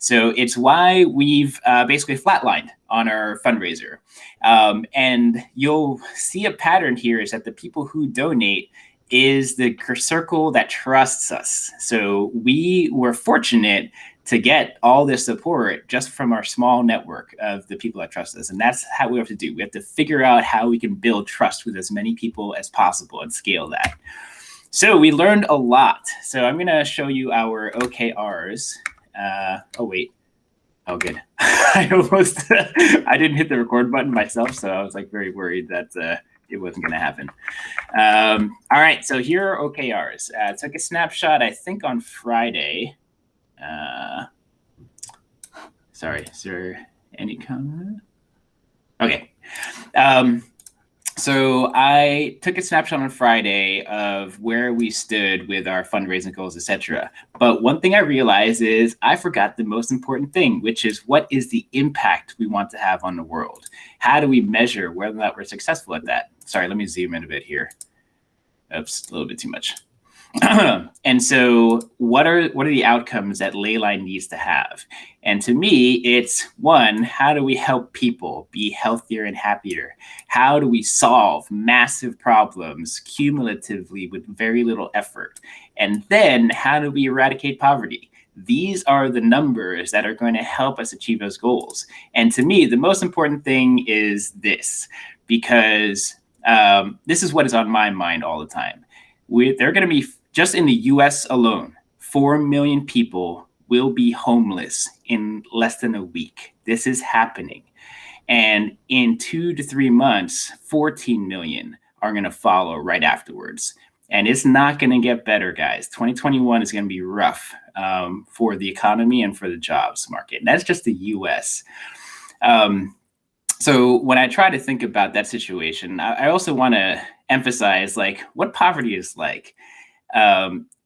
So it's why we've basically flatlined on our fundraiser. And you'll see a pattern here is that the people who donate is the circle that trusts us. So we were fortunate to get all this support just from our small network of the people that trust us. And that's how we have to do. We have to figure out how we can build trust with as many people as possible and scale that. So we learned a lot. So I'm gonna show you our OKRs. Oh wait, oh good. I didn't hit the record button myself, so I was like very worried that it wasn't gonna happen. All right, so here are OKRs. Took a snapshot, I think on Friday. Sorry, is there any comment? Okay. So I took a snapshot on Friday of where we stood with our fundraising goals, etc. But one thing I realized is I forgot the most important thing, which is what is the impact we want to have on the world? How do we measure whether or not we're successful at that? Sorry, let me zoom in a bit here. Oops, a little bit too much. And so what are the outcomes that Leyline needs to have? And to me, it's one, how do we help people be healthier and happier? How do we solve massive problems cumulatively with very little effort? And then how do we eradicate poverty? These are the numbers that are going to help us achieve those goals. And to me, the most important thing is this, because this is what is on my mind all the time. They're going to be, just in the US alone, 4 million people will be homeless in less than a week. This is happening. And in 2 to 3 months, 14 million are going to follow right afterwards. And it's not going to get better, guys. 2021 is going to be rough for the economy and for the jobs market. And that's just the US. So when I try to think about that situation, I also want to emphasize like what poverty is like.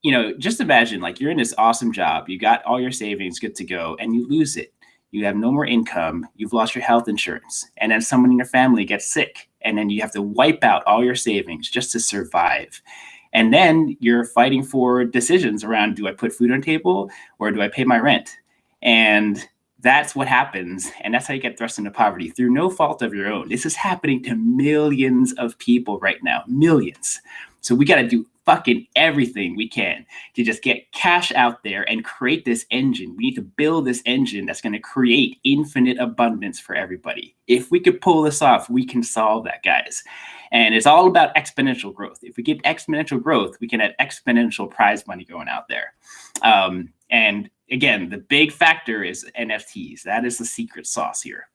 You know, just imagine like you're in this awesome job, you got all your savings good to go, and you lose it. You have no more income, you've lost your health insurance, and then someone in your family gets sick, and then you have to wipe out all your savings just to survive. And then you're fighting for decisions around, do I put food on the table or do I pay my rent? And that's what happens. And that's how you get thrust into poverty through no fault of your own. This is happening to millions of people right now, millions. So we got to do fucking everything we can to just get cash out there and create this engine. We need to build this engine that's going to create infinite abundance for everybody. If we could pull this off, we can solve that, guys. And it's all about exponential growth. If we get exponential growth, we can have exponential prize money going out there. And again, the big factor is NFTs. That is the secret sauce here.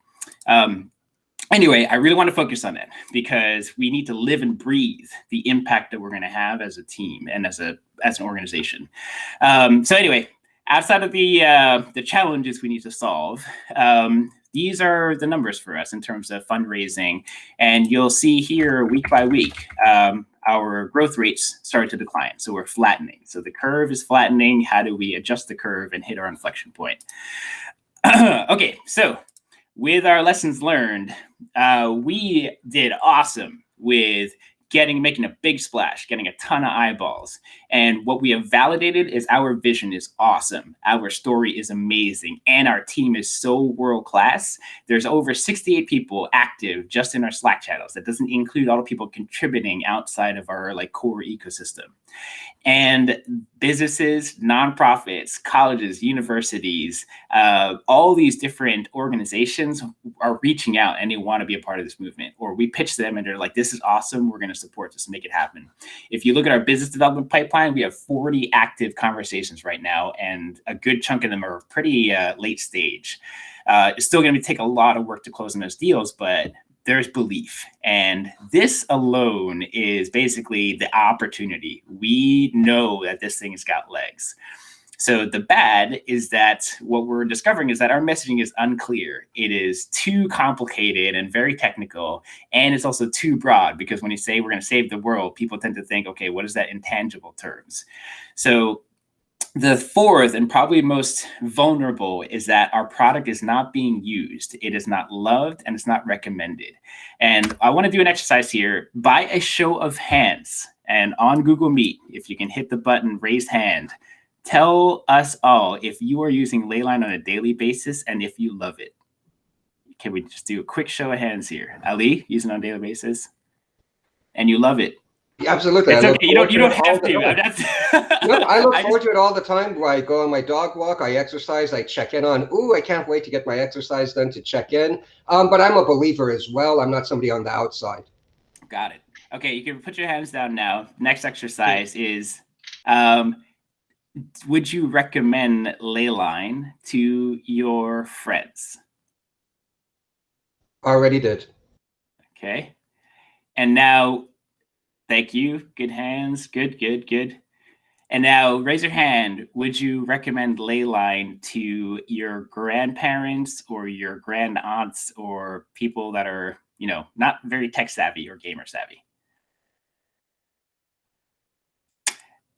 Anyway, I really want to focus on that because we need to live and breathe the impact that we're going to have as a team and as an organization. So anyway, outside of the challenges we need to solve, these are the numbers for us in terms of fundraising. And you'll see here week by week, our growth rates start to decline. So we're flattening. So the curve is flattening. How do we adjust the curve and hit our inflection point? Okay, so with our lessons learned, we did awesome with making a big splash, getting a ton of eyeballs. And what we have validated is our vision is awesome. Our story is amazing. And our team is so world-class. There's over 68 people active just in our Slack channels. That doesn't include all the people contributing outside of our like core ecosystem. And businesses, nonprofits, colleges, universities, all these different organizations are reaching out and they want to be a part of this movement. Or we pitch them and they're like, this is awesome. We're going to support this and make it happen. If you look at our business development pipeline, we have 40 active conversations right now, and a good chunk of them are pretty late stage. It's still going to take a lot of work to close on those deals, but there's belief. And this alone is basically the opportunity. We know that this thing has got legs. So the bad is that what we're discovering is that our messaging is unclear. It is too complicated and very technical. And it's also too broad, because when you say we're going to save the world, people tend to think, okay, what is that in tangible terms? So the fourth and probably most vulnerable is that our product is not being used. It is not loved and it's not recommended. And I want to do an exercise here by a show of hands. And on Google Meet, if you can hit the button, raise hand, Tell us all if you are using Leyline on a daily basis and if you love it. Can we just do a quick show of hands here? Ali, using it on a daily basis, and you love it. Absolutely. It's I look okay. forward You to don't it all have the to. time. No, I look forward to it all the time. I go on my dog walk, I exercise, I check in on, ooh, I can't wait to get my exercise done to check in. But I'm a believer as well. I'm not somebody on the outside. Got it. Okay, you can put your hands down now. Next exercise is, would you recommend Leyline to your friends? Already did. Okay. And now, thank you. Good hands. Good, good, good. And now raise your hand. Would you recommend Leyline to your grandparents or your grand aunts or people that are, not very tech savvy or gamer savvy?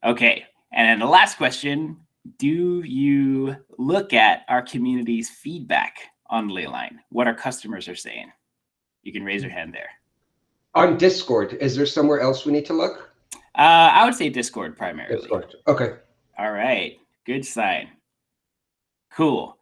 Okay. And then the last question, do you look at our community's feedback on Leyline? What our customers are saying? You can raise your hand there. On Discord, is there somewhere else we need to look? I would say Discord primarily. Discord. Okay. All right. Good sign. Cool.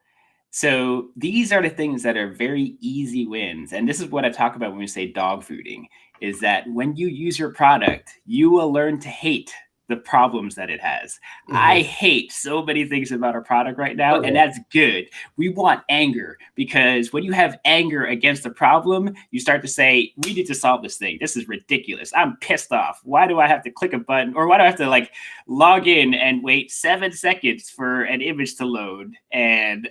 So these are the things that are very easy wins. And this is what I talk about when we say dog fooding, is that when you use your product, you will learn to hate the problems that it has. Mm-hmm. I hate so many things about our product right now, and that's good. We want anger, because when you have anger against a problem, you start to say, we need to solve this thing. This is ridiculous. I'm pissed off. Why do I have to click a button, or why do I have to log in and wait 7 seconds for an image to load and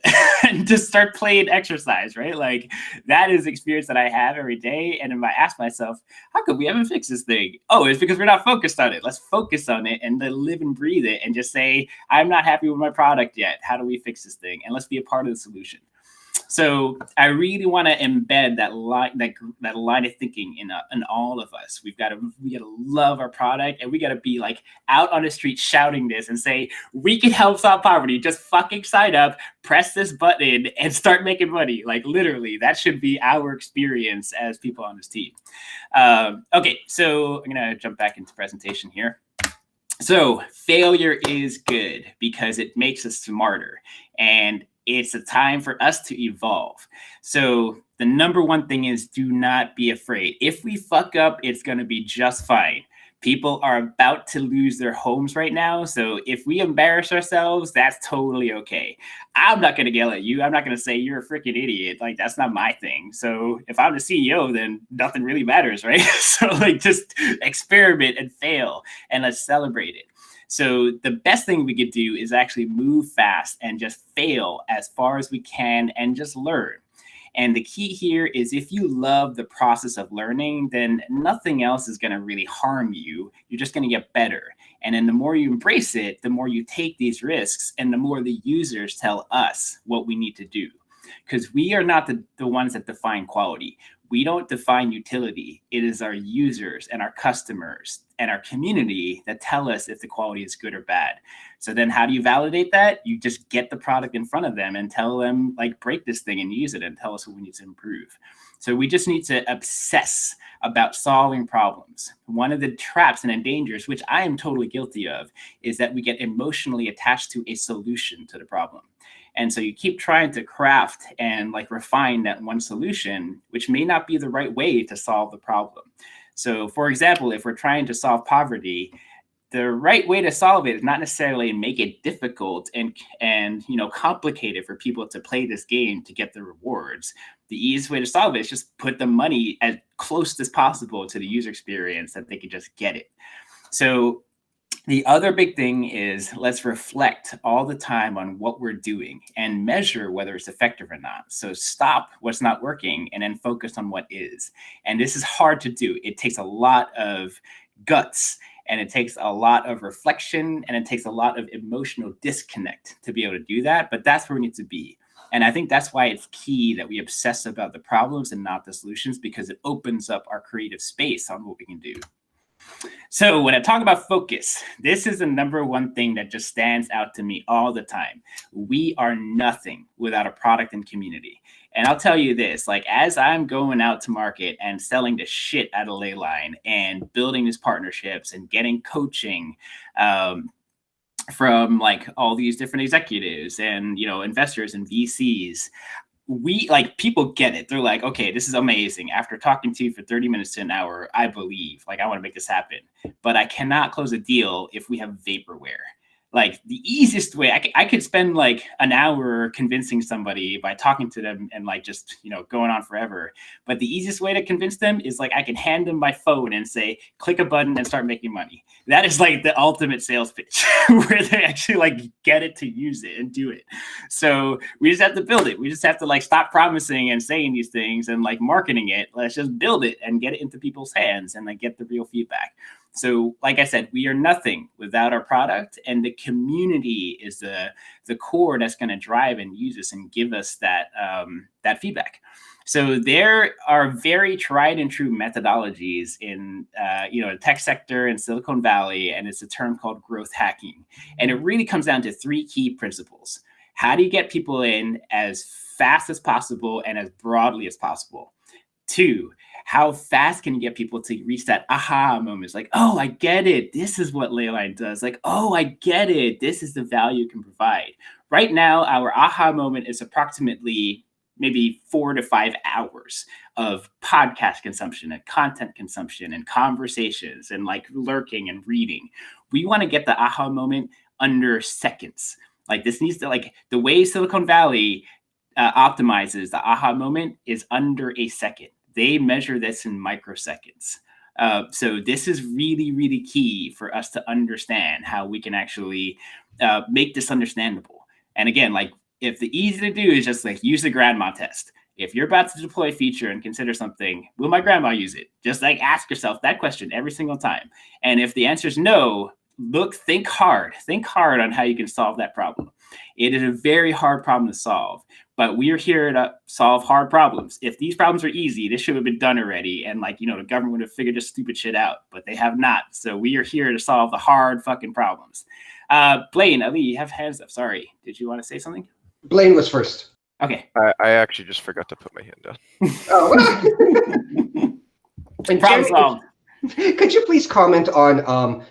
just start playing exercise, right? That is the experience that I have every day. And I ask myself, how come we haven't fixed this thing? Oh, it's because we're not focused on it. Let's focus on it and then live and breathe it and just say, I'm not happy with my product yet. How do we fix this thing? And let's be a part of the solution. So I really want to embed that line of thinking in all of us. We got to love our product, and we got to be out on the street shouting this and say, we can help solve poverty. Just fucking sign up, press this button, and start making money. Literally, that should be our experience as people on this team. Okay, so I'm gonna jump back into presentation here. So failure is good because it makes us smarter, and it's a time for us to evolve. So the number one thing is, do not be afraid. If we fuck up, it's going to be just fine. People are about to lose their homes right now. So if we embarrass ourselves, that's totally okay. I'm not going to yell at you. I'm not going to say you're a freaking idiot. That's not my thing. So if I'm the CEO, then nothing really matters, right? So just experiment and fail, and let's celebrate it. So the best thing we could do is actually move fast and just fail as far as we can and just learn. And the key here is, if you love the process of learning, then nothing else is going to really harm you. You're just going to get better. And then the more you embrace it, the more you take these risks, and the more the users tell us what we need to do. Because we are not the ones that define quality. We don't define utility. It is our users and our customers and our community that tell us if the quality is good or bad. So then how do you validate that? You just get the product in front of them and tell them, break this thing and use it, and tell us what we need to improve. So we just need to obsess about solving problems. One of the traps and dangers, which I am totally guilty of, is that we get emotionally attached to a solution to the problem. And so you keep trying to craft and refine that one solution, which may not be the right way to solve the problem. So for example, if we're trying to solve poverty, the right way to solve it is not necessarily make it difficult and complicated for people to play this game to get the rewards. The easiest way to solve it is just put the money as close as possible to the user experience that they can just get it. So the other big thing is, let's reflect all the time on what we're doing and measure whether it's effective or not. So stop what's not working and then focus on what is. And this is hard to do. It takes a lot of guts, and it takes a lot of reflection, and it takes a lot of emotional disconnect to be able to do that. But that's where we need to be. And I think that's why it's key that we obsess about the problems and not the solutions, because it opens up our creative space on what we can do. So when I talk about focus, this is the number one thing that just stands out to me all the time. We are nothing without a product and community. And I'll tell you this, as I'm going out to market and selling the shit out of Leyline and building these partnerships and getting coaching, from like all these different executives and, investors and VCs. People get it. They're like, okay, this is amazing. After talking to you for 30 minutes to an hour, I believe, like, I want to make this happen, but I cannot close a deal if we have vaporware. Like, the easiest way, I could spend like an hour convincing somebody by talking to them and like just, going on forever. But the easiest way to convince them is like, I can hand them my phone and say, click a button and start making money. That is like the ultimate sales pitch where they actually like get it to use it and do it. So we just have to build it. We just have to like stop promising and saying these things and like marketing it. Let's just build it and get it into people's hands and like get the real feedback. So like I said, we are nothing without our product, and the community is the core that's going to drive and use us and give us that feedback. So there are very tried and true methodologies in the tech sector in Silicon Valley, and it's a term called growth hacking. And it really comes down to 3 key principles. How do you get people in as fast as possible and as broadly as possible? 2, how fast can you get people to reach that aha moments? Like, oh, I get it. This is what Leyline does. Like, oh, I get it. This is the value it can provide. Right now, our aha moment is approximately maybe 4 to 5 hours of podcast consumption and content consumption and conversations and like lurking and reading. We want to get the aha moment under seconds. Like, this needs to, like, the way Silicon Valley optimizes the aha moment is under a second. They measure this in microseconds. So this is really, really key for us to understand how we can actually make this understandable. And again, like, if the easy to do is just like use the grandma test. If you're about to deploy a feature and consider something, will my grandma use it? Just like ask yourself that question every single time. And if the answer is no, think hard on how you can solve that problem. It is a very hard problem to solve, but we are here to solve hard problems. If these problems are easy, this should have been done already. And like, the government would have figured this stupid shit out, but they have not. So we are here to solve the hard fucking problems. Blaine, Ali, you have hands up. Sorry. Did you want to say something? Blaine was first. Okay. I actually just forgot to put my hand down. Problem solved. Could you please comment on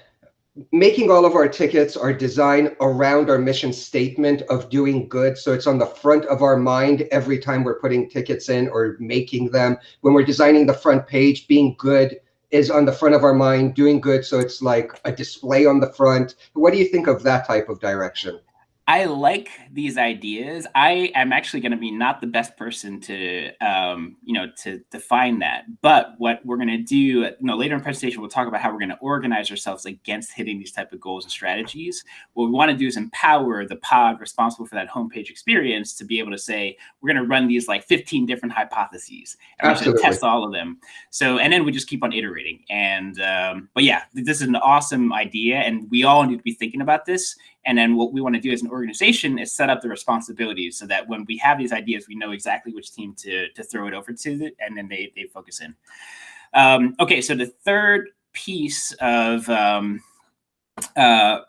making all of our tickets, our design around our mission statement of doing good, so it's on the front of our mind every time we're putting tickets in or making them? When we're designing the front page, being good is on the front of our mind, doing good, so it's like a display on the front. What do you think of that type of direction? I like these ideas. I am actually going to be not the best person to, to define that. But what we're going to do, later in the presentation, we'll talk about how we're going to organize ourselves against hitting these type of goals and strategies. What we want to do is empower the pod responsible for that homepage experience to be able to say, we're going to run these like 15 different hypotheses, and we're going to test all of them. So, and then we just keep on iterating. And, but yeah, this is an awesome idea, and we all need to be thinking about this. And then what we want to do as an organization is set up the responsibilities so that when we have these ideas, we know exactly which team to throw it over to, and then they focus in. Okay, so the third piece of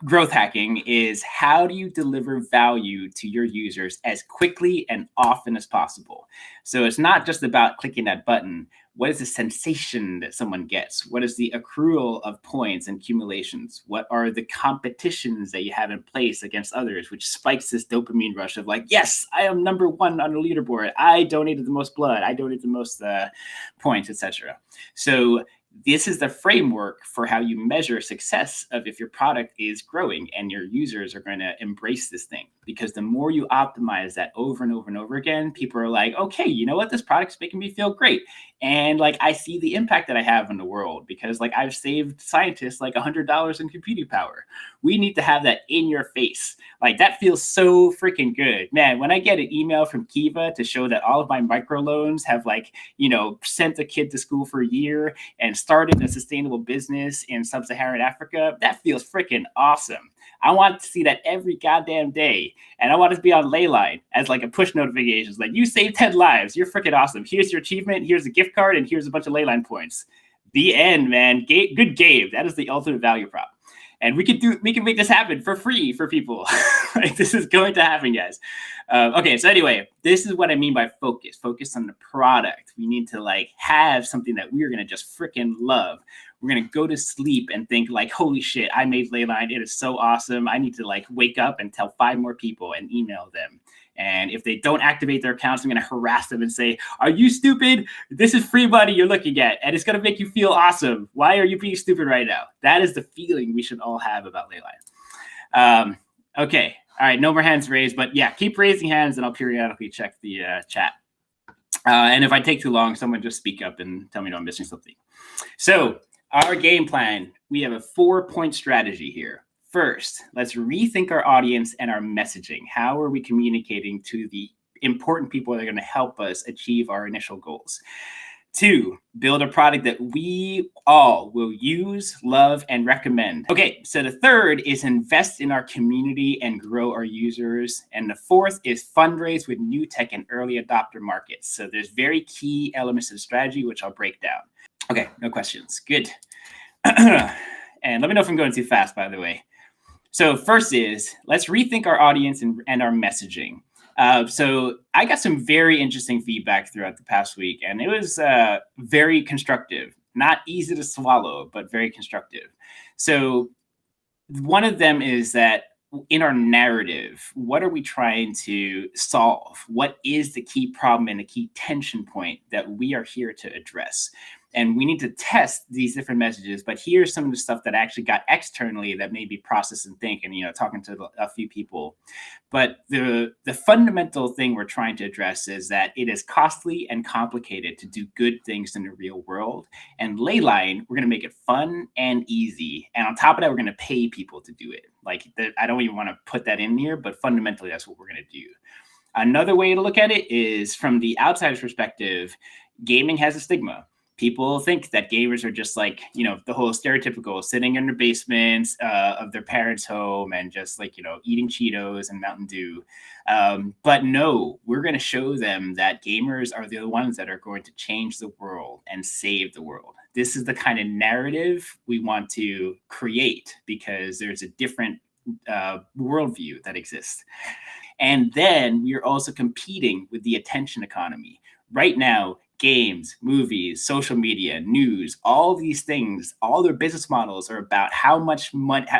growth hacking is, how do you deliver value to your users as quickly and often as possible? So it's not just about clicking that button. What is the sensation that someone gets? What is the accrual of points and accumulations? What are the competitions that you have in place against others, which spikes this dopamine rush of like, yes, I am number 1 on the leaderboard. I donated the most blood. I donated the most points, etc. So this is the framework for how you measure success of if your product is growing and your users are going to embrace this thing. Because the more you optimize that over and over and over again, people are like, okay, you know what? This product's making me feel great. And like, I see the impact that I have in the world because like I've saved scientists like $100 in computing power. We need to have that in your face. Like, that feels so freaking good, man. When I get an email from Kiva to show that all of my microloans have like, sent a kid to school for a year and started a sustainable business in sub-Saharan Africa, that feels freaking awesome. I want to see that every goddamn day. And I want it to be on Leyline as like a push notifications. Like, you saved 10 lives. You're freaking awesome. Here's your achievement. Here's a gift card. And here's a bunch of Leyline points. The end, man. Good game. That is the ultimate value prop. And we can make this happen for free for people. Like, this is going to happen, guys. Okay, so anyway, this is what I mean by focus. Focus on the product. We need to like have something that we're gonna just freaking love. We're gonna go to sleep and think like, holy shit, I made Leyline. It is so awesome. I need to like wake up and tell 5 more people and email them. And if they don't activate their accounts, I'm going to harass them and say, are you stupid? This is free money you're looking at, and it's going to make you feel awesome. Why are you being stupid right now? That is the feeling we should all have about Leyline. Okay. All right. No more hands raised, but yeah, keep raising hands and I'll periodically check the chat. And if I take too long, someone just speak up and tell me I'm missing something. So our game plan, we have a 4-point strategy here. First, let's rethink our audience and our messaging. How are we communicating to the important people that are going to help us achieve our initial goals? 2, build a product that we all will use, love, and recommend. Okay, so the 3rd is invest in our community and grow our users. And the 4th is fundraise with new tech and early adopter markets. So there's very key elements of the strategy, which I'll break down. Okay, no questions. Good. And let me know if I'm going too fast, by the way. So first is, let's rethink our audience and our messaging. So I got some very interesting feedback throughout the past week, and it was very constructive. Not easy to swallow, but very constructive. So one of them is that in our narrative, what are we trying to solve? What is the key problem and the key tension point that we are here to address? And we need to test these different messages, but here's some of the stuff that I actually got externally that made me process and think, and talking to a few people. But the fundamental thing we're trying to address is that it is costly and complicated to do good things in the real world. And Leyline, we're going to make it fun and easy. And on top of that, we're going to pay people to do it. Like, I don't even want to put that in here, but fundamentally, that's what we're going to do. Another way to look at it is from the outsider's perspective, gaming has a stigma. People think that gamers are just like, the whole stereotypical sitting in their basements of their parents' home and just like, eating Cheetos and Mountain Dew. But no, we're going to show them that gamers are the ones that are going to change the world and save the world. This is the kind of narrative we want to create because there's a different worldview that exists. And then we are also competing with the attention economy. Right now, games, movies, social media, news, all these things, all their business models are about how much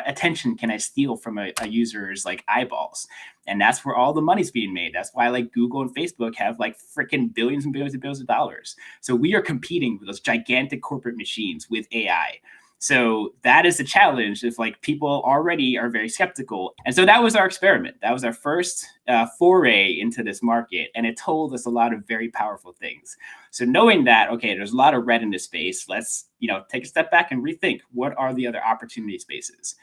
attention can I steal from a user's like eyeballs. And that's where all the money's being made. That's why like Google and Facebook have like freaking billions and billions and billions of dollars. So we are competing with those gigantic corporate machines with AI. So that is the challenge if like people already are very skeptical. And so that was our experiment. That was our first foray into this market. And it told us a lot of very powerful things. So knowing that, okay, there's a lot of red in this space, let's, take a step back and rethink what are the other opportunity spaces.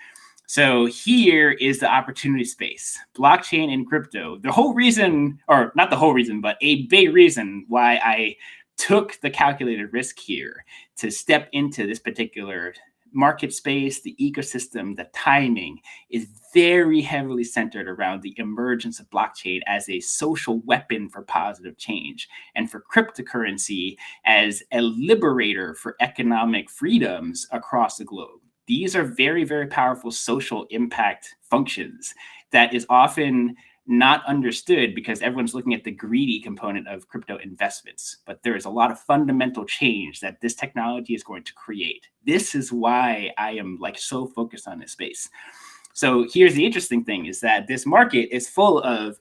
So here is the opportunity space, blockchain and crypto. The whole reason, or not the whole reason, but a big reason why I took the calculated risk here to step into this particular market space, the ecosystem, the timing is very heavily centered around the emergence of blockchain as a social weapon for positive change and for cryptocurrency as a liberator for economic freedoms across the globe. These are very, very powerful social impact functions that is often not understood because everyone's looking at the greedy component of crypto investments. But there is a lot of fundamental change that this technology is going to create. This is why I am like so focused on this space. So here's the interesting thing is that this market is full of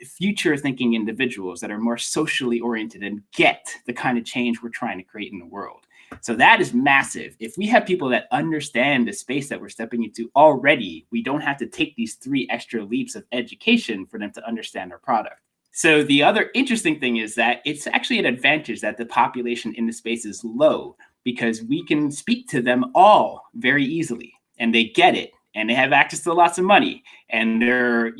future thinking individuals that are more socially oriented and get the kind of change we're trying to create in the world. So that is massive. If we have people that understand the space that we're stepping into already, we don't have to take these 3 extra leaps of education for them to understand our product. So the other interesting thing is that it's actually an advantage that the population in the space is low because we can speak to them all very easily and they get it and they have access to lots of money and they're,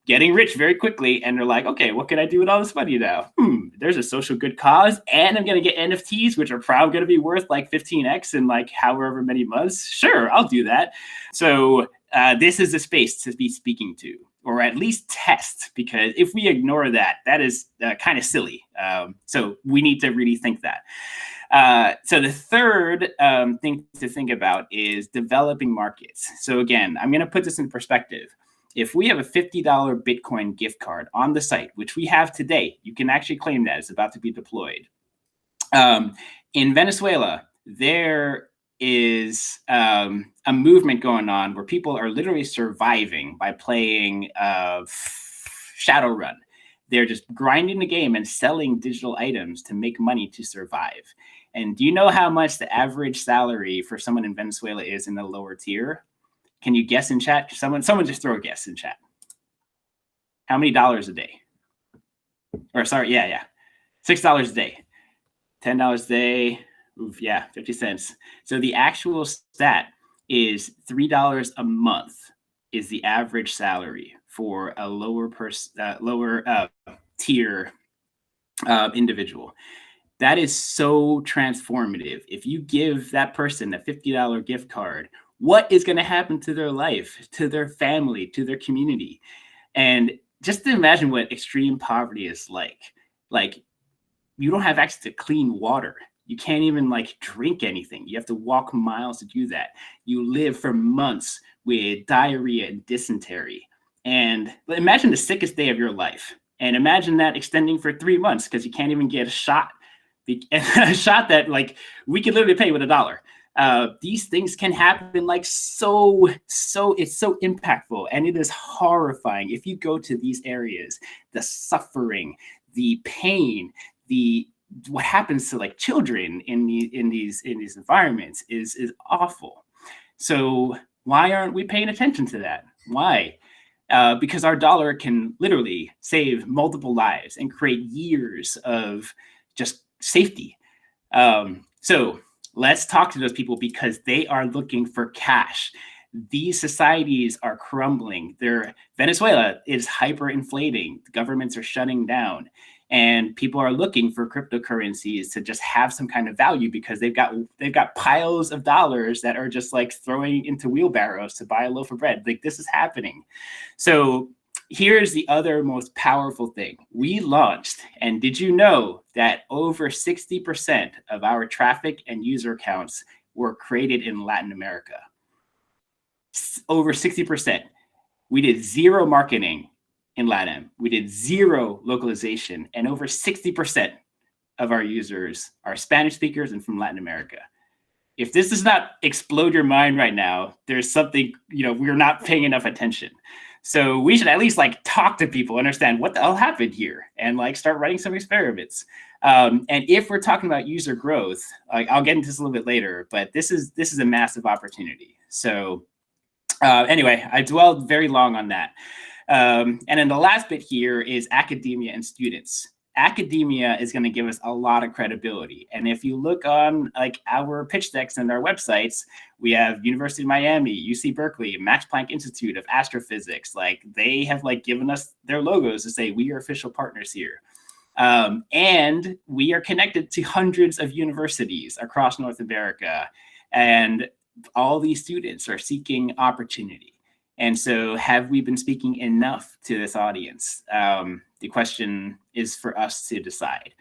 getting rich very quickly. And they're like, okay, what can I do with all this money now? There's a social good cause and I'm going to get NFTs, which are probably going to be worth like 15x in like however many months. Sure, I'll do that. So this is the space to be speaking to, or at least test, because if we ignore that, that is kind of silly. So we need to really think that. So the third thing to think about is developing markets. So again, I'm going to put this in perspective. If we have a $50 Bitcoin gift card on the site, which we have today, you can actually claim that it's about to be deployed. In Venezuela, there is a movement going on where people are literally surviving by playing Shadowrun. They're just grinding the game and selling digital items to make money to survive. And do you know how much the average salary for someone in Venezuela is in the lower tier? Can you guess in chat? Someone just throw a guess in chat. How many dollars a day? Or sorry, yeah. $6 a day. $10 a day. Oof, yeah, 50 cents. So the actual stat is $3 a month is the average salary for a lower tier individual. That is so transformative. If you give that person a $50 gift card, what is going to happen to their life, to their family, to their community? And just to imagine what extreme poverty is like you don't have access to clean water. You can't even drink anything. You have to walk miles to do that. You live for months with diarrhea and dysentery. And imagine the sickest day of your life. And imagine that extending for 3 months because you can't even get a shot. A shot that we could literally pay with $1. These things can happen so it's so impactful, and it is horrifying. If you go to these areas, the suffering, the pain, what happens to children in these environments is awful. So why aren't we paying attention to that? Why? Because our dollar can literally save multiple lives and create years of just safety. So let's talk to those people because they are looking for cash. These societies are crumbling. Venezuela is hyperinflating. The governments are shutting down. And people are looking for cryptocurrencies to just have some kind of value because they've got piles of dollars that are just throwing into wheelbarrows to buy a loaf of bread. This is happening. So here's the other most powerful thing. We launched, and did you know that over 60% of our traffic and user accounts were created in Latin America? Over 60%. We did zero marketing in LATAM. We did zero localization, and over 60% of our users are Spanish speakers and from Latin America. If this does not explode your mind right now, there's something, we're not paying enough attention. So we should at least talk to people, understand what the hell happened here, and start running some experiments. And if we're talking about user growth, I'll get into this a little bit later, but this is a massive opportunity. So anyway, I dwelled very long on that. And then the last bit here is academia and students. Academia is going to give us a lot of credibility. And if you look on our pitch decks and our websites, we have University of Miami, UC Berkeley, Max Planck Institute of Astrophysics. They have given us their logos to say we are official partners here. And we are connected to hundreds of universities across North America. And all these students are seeking opportunity. And so have we been speaking enough to this audience? The question is for us to decide.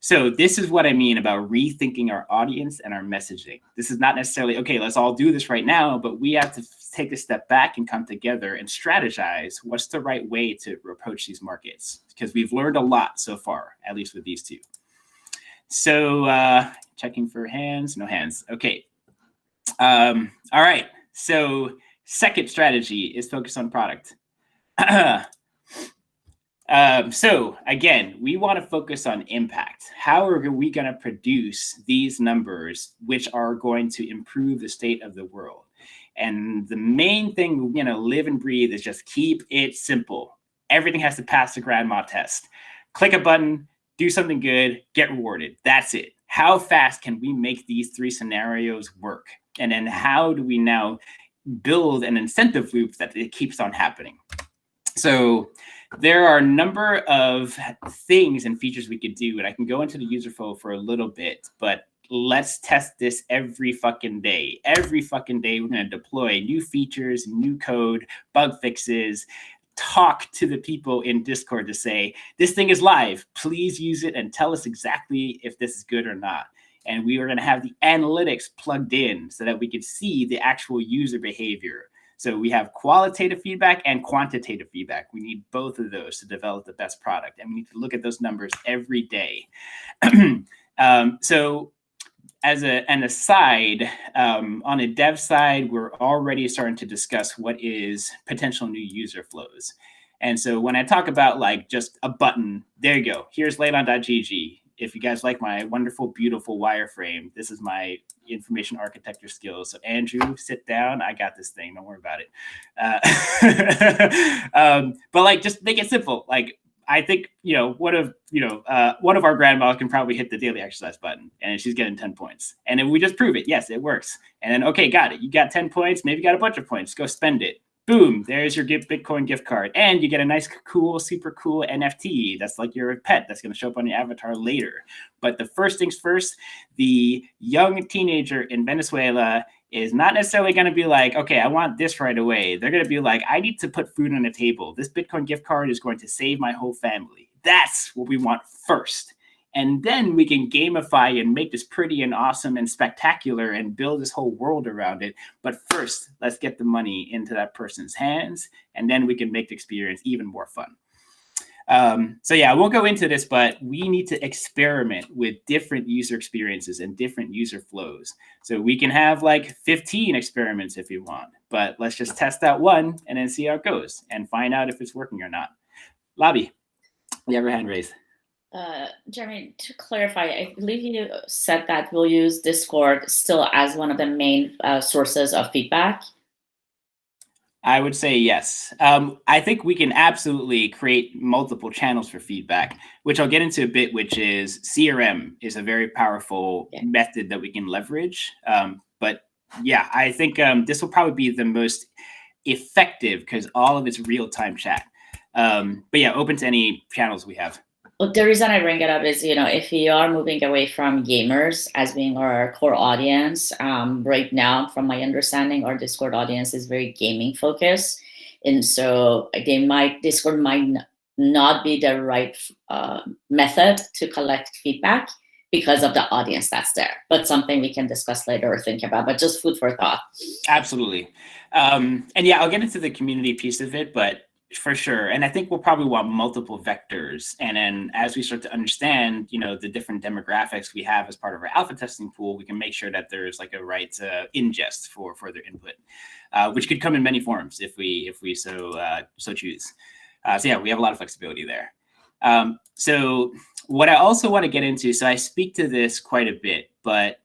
So this is what I mean about rethinking our audience and our messaging. This is not necessarily, okay, let's all do this right now, but we have to take a step back and come together and strategize what's the right way to approach these markets, because we've learned a lot so far, at least with these two. So checking for hands, no hands. Okay. All right. So second strategy is focus on product. So again, we want to focus on impact. How are we going to produce these numbers which are going to improve the state of the world? And the main thing we're going to live and breathe is just keep it simple. Everything has to pass the grandma test. Click a button, do something good, get rewarded. That's it. How fast can we make these three scenarios work? And then how do we now build an incentive loop that it keeps on happening? So there are a number of things and features we could do, and I can go into the user flow for a little bit, but let's test this every fucking day. Every fucking day, we're going to deploy new features, new code, bug fixes, talk to the people in Discord to say, this thing is live. Please use it and tell us exactly if this is good or not. And we were going to have the analytics plugged in so that we could see the actual user behavior. So we have qualitative feedback and quantitative feedback. We need both of those to develop the best product. And we need to look at those numbers every day. So as an aside, on a dev side, we're already starting to discuss what is potential new user flows. And so when I talk about like just a button, there you go. Here's Leyline.gg. If you guys like my wonderful, beautiful wireframe, this is my information architecture skills. So Andrew, sit down. I got this thing. Don't worry about it. But like, just make it simple. Like, I think, one of our grandmas can probably hit the daily exercise button and she's getting 10 points. And then we just prove it. Yes, it works. And then, okay, got it. You got 10 points. Maybe you got a bunch of points. Go spend it. Boom, there's your Bitcoin gift card. And you get a nice, cool, super cool NFT. That's like your pet that's going to show up on your avatar later. But the first things first, the young teenager in Venezuela is not necessarily going to be like, okay, I want this right away. They're going to be like, I need to put food on the table. This Bitcoin gift card is going to save my whole family. That's what we want first. And then we can gamify and make this pretty and awesome and spectacular and build this whole world around it. But first, let's get the money into that person's hands, and then we can make the experience even more fun. So yeah, I won't go into this, but we need to experiment with different user experiences and different user flows. So we can have like 15 experiments if you want, but let's just test out one and then see how it goes and find out if it's working or not. Lobby, you have your hand raised. Jeremy, to clarify, I believe you said that we'll use Discord still as one of the main sources of feedback. I would say yes. I think we can absolutely create multiple channels for feedback, which I'll get into a bit, which is CRM is a very powerful method that we can leverage. But yeah, I think this will probably be the most effective because all of it's real-time chat. But yeah, open to any channels we have. Well, the reason I bring it up is, if we are moving away from gamers as being our core audience, right now, from my understanding, our Discord audience is very gaming focused. And so Discord might not be the right method to collect feedback because of the audience that's there. But something we can discuss later or think about, but just food for thought. Absolutely. And yeah, I'll get into the community piece of it, but for sure. And I think we'll probably want multiple vectors. And then as we start to understand, the different demographics we have as part of our alpha testing pool, we can make sure that there's like a right ingest for further input, which could come in many forms if we so choose. So yeah, we have a lot of flexibility there. So what I also want to get into, so I speak to this quite a bit, but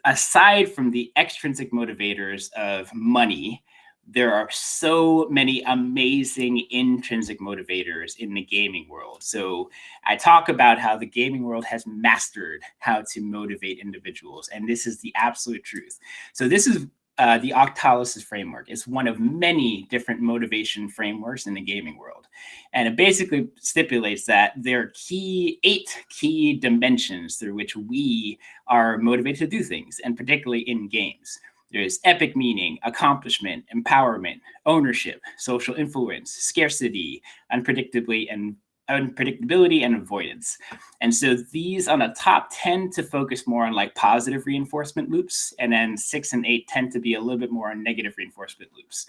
aside from the extrinsic motivators of money, there are so many amazing intrinsic motivators in the gaming world. So I talk about how the gaming world has mastered how to motivate individuals, and this is the absolute truth. So this is the Octalysis framework. It's one of many different motivation frameworks in the gaming world. And it basically stipulates that there are 8 key dimensions through which we are motivated to do things, and particularly in games. There's epic meaning, accomplishment, empowerment, ownership, social influence, scarcity, unpredictability, and avoidance. And so these on the top tend to focus more on like positive reinforcement loops, and then 6 and 8 tend to be a little bit more on negative reinforcement loops.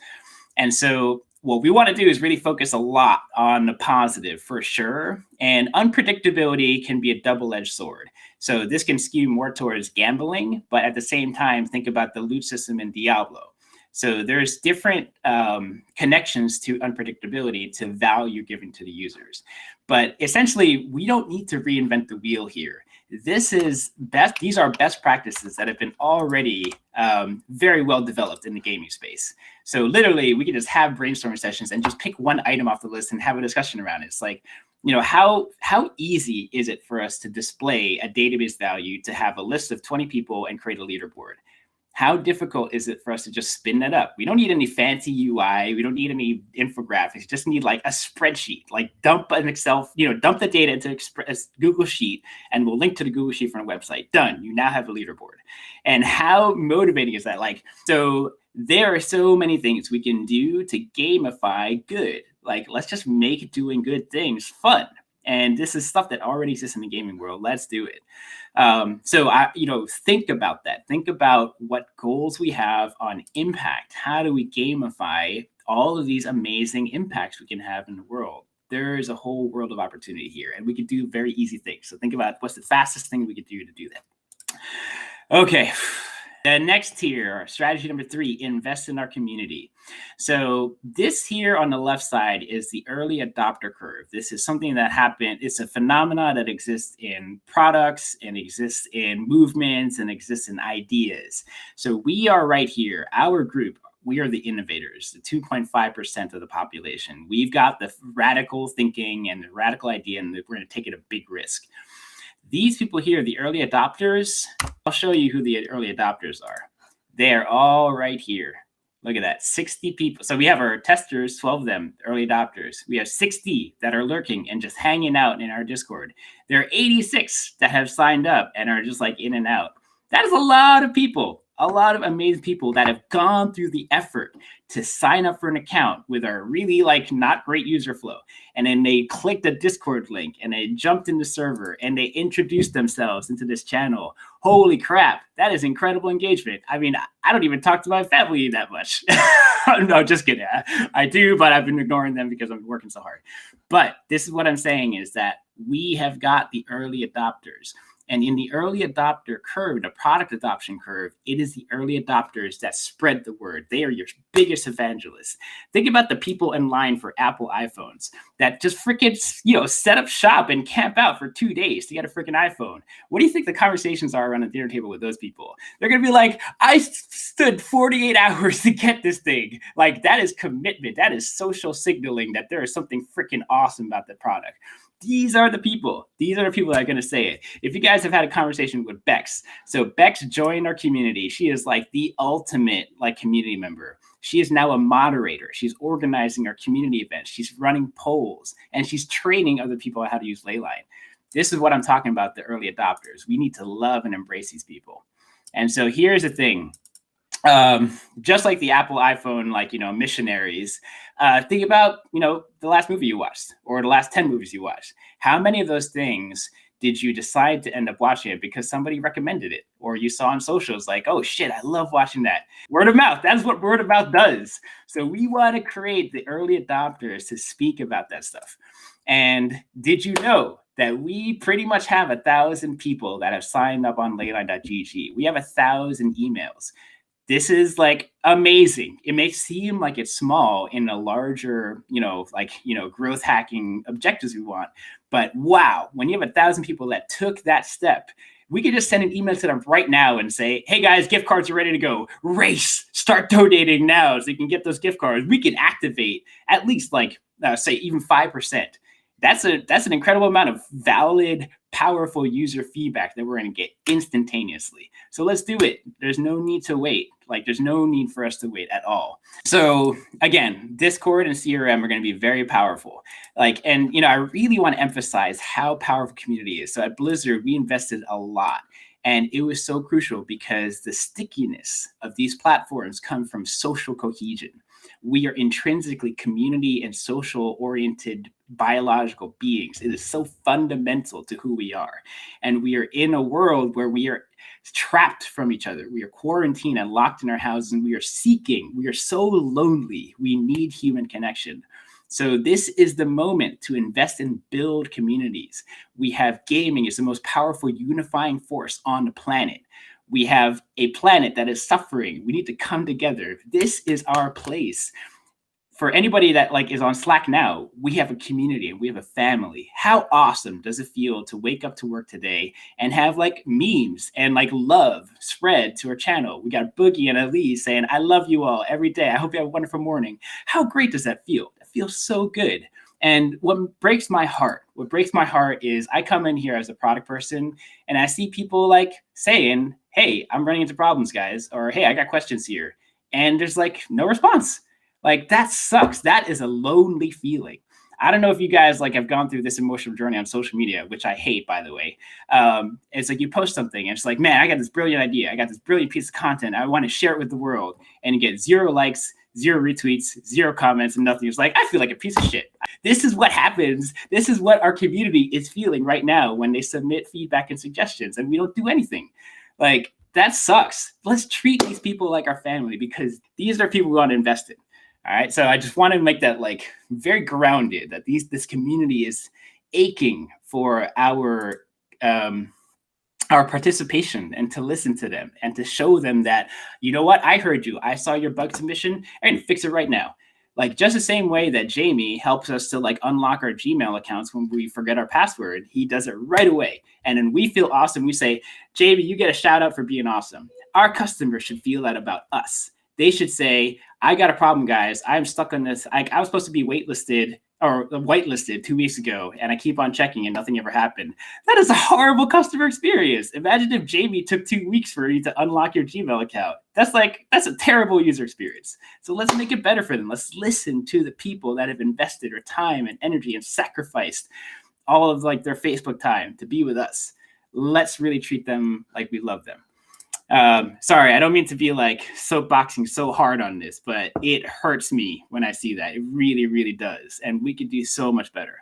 And so what we want to do is really focus a lot on the positive for sure. And unpredictability can be a double-edged sword. So this can skew more towards gambling, but at the same time, think about the loot system in Diablo. So there's different connections to unpredictability to value given to the users. But essentially, we don't need to reinvent the wheel here. These are best practices that have been already very well developed in the gaming space. So literally, we can just have brainstorming sessions and just pick one item off the list and have a discussion around it. It's like, how easy is it for us to display a database value to have a list of 20 people and create a leaderboard? How difficult is it for us to just spin that up? We don't need any fancy UI. We don't need any infographics. We just need like a spreadsheet, like dump an Excel, dump the data into a Google Sheet, and we'll link to the Google Sheet from a website. Done. You now have a leaderboard. And how motivating is that? So there are so many things we can do to gamify good. Like, let's just make doing good things fun. And this is stuff that already exists in the gaming world. Let's do it. So think about that. Think about what goals we have on impact. How do we gamify all of these amazing impacts we can have in the world? There is a whole world of opportunity here, and we could do very easy things. So think about what's the fastest thing we could do to do that. Okay. The next tier, strategy number 3, invest in our community. So this here on the left side is the early adopter curve. This is something that happened. It's a phenomena that exists in products and exists in movements and exists in ideas. So we are right here, our group. We are the innovators, the 2.5% of the population. We've got the radical thinking and the radical idea, and we're going to take it a big risk. These people here, the early adopters, I'll show you who the early adopters are. They're all right here. Look at that, 60 people. So we have our testers, 12 of them, early adopters. We have 60 that are lurking and just hanging out in our Discord. There are 86 that have signed up and are just like in and out. That is a lot of people, a lot of amazing people that have gone through the effort to sign up for an account with our really not great user flow. And then they clicked the Discord link and they jumped in the server and they introduced themselves into this channel. Holy crap, that is incredible engagement. I mean, I don't even talk to my family that much. No, just kidding. I do, but I've been ignoring them because I'm working so hard. But this is what I'm saying is that we have got the early adopters. And in the early adopter curve, the product adoption curve, it is the early adopters that spread the word. They are your biggest evangelists. Think about the people in line for Apple iPhones that just freaking, set up shop and camp out for 2 days to get a freaking iPhone. What do you think the conversations are around the dinner table with those people? They're going to be like, I stood 48 hours to get this thing. Like, that is commitment. That is social signaling that there is something freaking awesome about the product. These are the people. These are the people that are going to say it. If you guys have had a conversation with Bex, so Bex joined our community. She is like the ultimate community member. She is now a moderator. She's organizing our community events. She's running polls, and she's training other people on how to use Leyline. This is what I'm talking about, the early adopters. We need to love and embrace these people. And so here's the thing. Just like the Apple iPhone, missionaries, think about, the last movie you watched or the last 10 movies you watched. How many of those things did you decide to end up watching it because somebody recommended it or you saw on socials like, oh shit, I love watching that? Word of mouth. That's what word of mouth does. So we want to create the early adopters to speak about that stuff. And did you know that we pretty much have 1,000 people that have signed up on Leyline.gg? We have 1,000 emails. This is amazing. It may seem like it's small in a larger, growth hacking objectives we want. But wow, when you have 1,000 people that took that step, we could just send an email to them right now and say, hey guys, gift cards are ready to go. Race, start donating now so you can get those gift cards. We can activate at least say even 5%. That's an incredible amount of valid, powerful user feedback that we're going to get instantaneously. So let's do it. There's no need to wait. There's no need for us to wait at all. So again, Discord and CRM are going to be very powerful. I really want to emphasize how powerful community is. So at Blizzard, we invested a lot. And it was so crucial because the stickiness of these platforms come from social cohesion. We are intrinsically community and social oriented biological beings. It is so fundamental to who we are. And we are in a world where we are trapped from each other. We are quarantined and locked in our houses, and we are seeking. We are so lonely. We need human connection. So this is the moment to invest and build communities. We have gaming is the most powerful unifying force on the planet. We have a planet that is suffering. We need to come together. This is our place. For anybody that is on Slack now, we have a community and we have a family. How awesome does it feel to wake up to work today and have memes and love spread to our channel? We got Boogie and Elise saying, I love you all every day. I hope you have a wonderful morning. How great does that feel? It feels so good. And what breaks my heart is I come in here as a product person and I see people saying, hey, I'm running into problems, guys, or hey, I got questions here. And there's no response. That sucks. That is a lonely feeling. I don't know if you guys have gone through this emotional journey on social media, which I hate, by the way. It's you post something and it's man, I got this brilliant idea. I got this brilliant piece of content. I want to share it with the world. And you get 0 likes, 0 retweets, 0 comments, and nothing. It's like, I feel like a piece of shit. This is what happens. This is what our community is feeling right now when they submit feedback and suggestions and we don't do anything. Like, that sucks. Let's treat these people like our family, because these are people we want to invest in. All right. So I just want to make that like very grounded, that this community is aching for our participation, and to listen to them and to show them that, you know what, I heard you. I saw your bug submission and fix it right now. Like, just the same way that Jamie helps us to like unlock our Gmail accounts when we forget our password, he does it right away. And then we feel awesome. We say, Jamie, you get a shout out for being awesome. Our customers should feel that about us. They should say, I got a problem, guys. I'm stuck on this. I was supposed to be whitelisted 2 weeks ago, and I keep on checking and nothing ever happened. That is a horrible customer experience. Imagine if Jamie took 2 weeks for you to unlock your Gmail account. That's a terrible user experience. So let's make it better for them. Let's listen to the people that have invested their time and energy and sacrificed all of like their Facebook time to be with us. Let's really treat them like we love them. Sorry, I don't mean to be like soapboxing so hard on this, but it hurts me when I see that. It really, really does. And we could do so much better.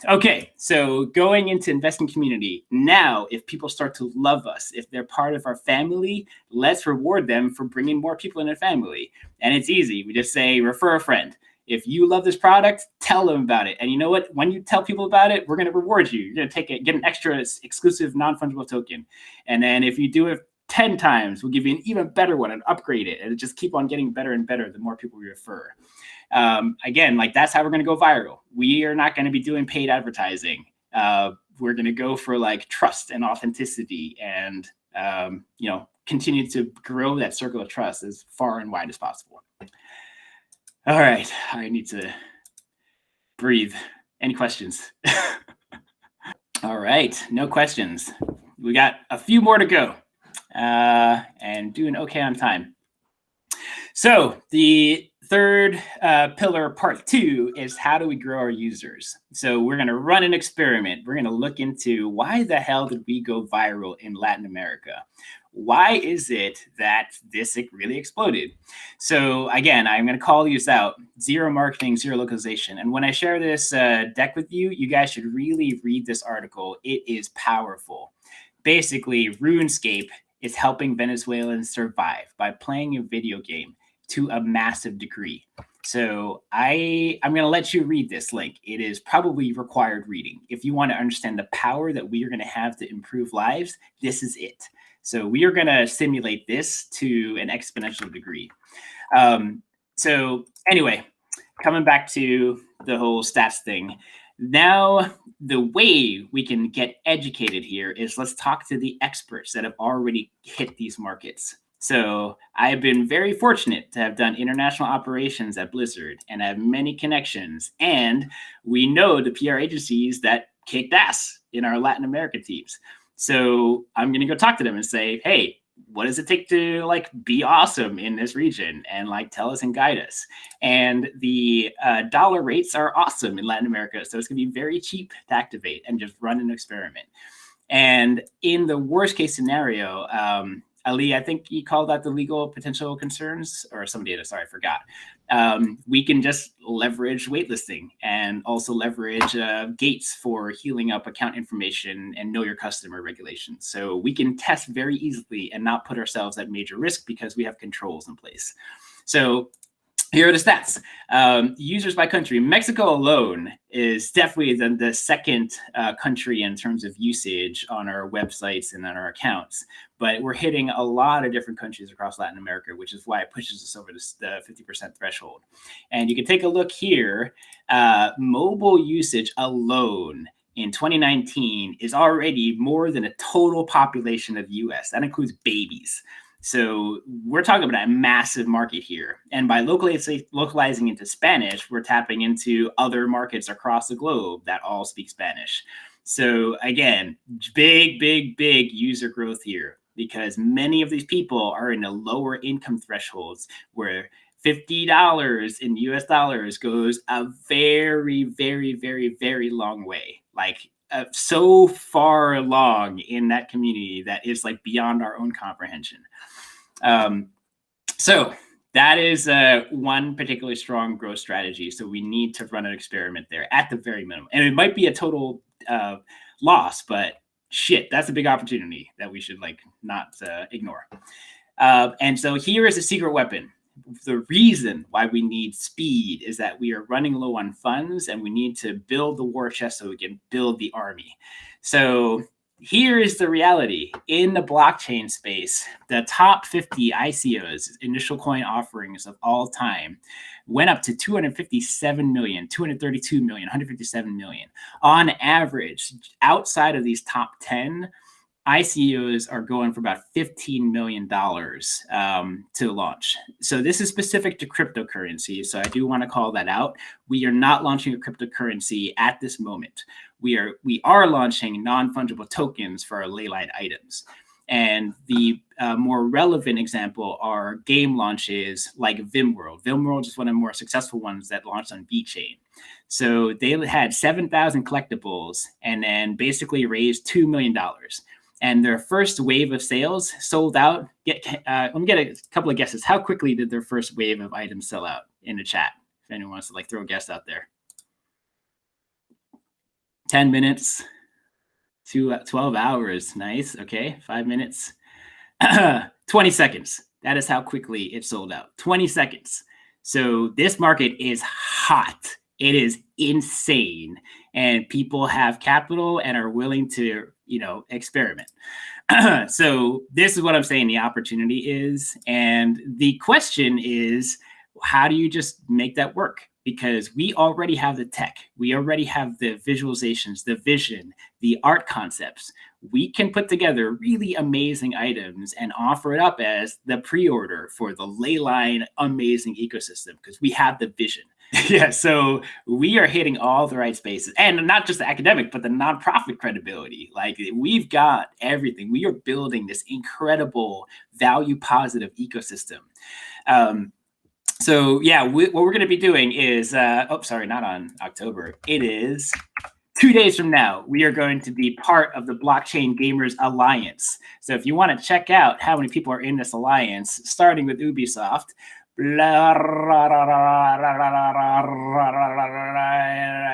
Okay, so going into investing community. Now, if people start to love us, if they're part of our family, let's reward them for bringing more people in their family. And it's easy. We just say, refer a friend. If you love this product, tell them about it. And you know what? When you tell people about it, we're going to reward you. You're going to get an extra exclusive non-fungible token. And then if you do it 10 times, we'll give you an even better one and upgrade it. And just keep on getting better and better the more people we refer. Again, like, that's how we're going to go viral. We are not going to be doing paid advertising. We're going to go for like trust and authenticity, and continue to grow that circle of trust as far and wide as possible. All right, I need to breathe. Any questions? All right, no questions. We got a few more to go, and doing okay on time. So the third pillar, part 2, is how do we grow our users? So we're going to run an experiment. We're going to look into, why the hell did we go viral in Latin America? Why is it that this really exploded? So again, I'm going to call these out: 0 marketing, 0 localization. And when I share this deck with you, you guys should really read this article. It is powerful. Basically, RuneScape is helping Venezuelans survive by playing a video game to a massive degree. So I'm going to let you read this link. It is probably required reading. If you want to understand the power that we are going to have to improve lives, this is it. So we are going to simulate this to an exponential degree. So anyway, coming back to the whole stats thing. Now, the way we can get educated here is, let's talk to the experts that have already hit these markets. So I've been very fortunate to have done international operations at Blizzard, and I have many connections. And we know the PR agencies that kicked ass in our Latin America teams. So I'm going to go talk to them and say, hey, what does it take to like be awesome in this region, and like tell us and guide us? And the dollar rates are awesome in Latin America. So it's going to be very cheap to activate and just run an experiment. And in the worst case scenario, Ali, I think he called out the legal potential concerns, or somebody did, sorry, I forgot. We can just leverage waitlisting, and also leverage gates for healing up account information and know your customer regulations. So we can test very easily and not put ourselves at major risk, because we have controls in place. So here are the stats. Users by country. Mexico alone is definitely the second country in terms of usage on our websites and on our accounts. But we're hitting a lot of different countries across Latin America, which is why it pushes us over the 50% threshold. And you can take a look here. Mobile usage alone in 2019 is already more than a total population of the US. That includes babies. So we're talking about a massive market here. And by localizing into Spanish, we're tapping into other markets across the globe that all speak Spanish. So again, big user growth here, because many of these people are in the lower income thresholds, where $50 in US dollars goes a very long way. Like so far along in that community that is like beyond our own comprehension. So That is one particularly strong growth strategy. So we need to run an experiment there at the very minimum. And it might be a total loss, but shit, that's a big opportunity that we should like not ignore. And so here is a secret weapon. The reason why we need speed is that we are running low on funds and we need to build the war chest so we can build the army. So here is the reality. In the blockchain space, the top 50 ICOs, initial coin offerings of all time, went up to 257 million, 232 million, 157 million. On average, outside of these top 10, ICOs are going for about $15 million to launch. So this is specific to cryptocurrency. So I do want to call that out. We are not launching a cryptocurrency at this moment. We are launching non-fungible tokens for our Leyline items. And the more relevant example are game launches like VimWorld. VimWorld is one of the more successful ones that launched on VeChain. So they had 7,000 collectibles and then basically raised $2 million. And their first wave of sales sold out. Let me get a couple of guesses. How quickly did their first wave of items sell out in the chat? If anyone wants to like throw a guess out there. 10 minutes, 12 hours. Nice. Okay. 5 minutes, 20 seconds. That is how quickly it sold out. 20 seconds. So this market is hot. It is insane. And people have capital and are willing to, experiment. So this is what I'm saying the opportunity is. And the question is, how do you just make that work? Because we already have the tech. We already have the visualizations, the vision, the art concepts. We can put together really amazing items and offer it up as the pre-order for the Leyline amazing ecosystem because we have the vision. Yeah, so we are hitting all the right spaces, and not just the academic, but the nonprofit credibility. Like we've got everything. We are building this incredible value positive ecosystem. So yeah, what we're going to be doing is, sorry, not on October. It is 2 days from now. We are going to be part of the Blockchain Gamers Alliance. So if you want to check out how many people are in this alliance, starting with Ubisoft,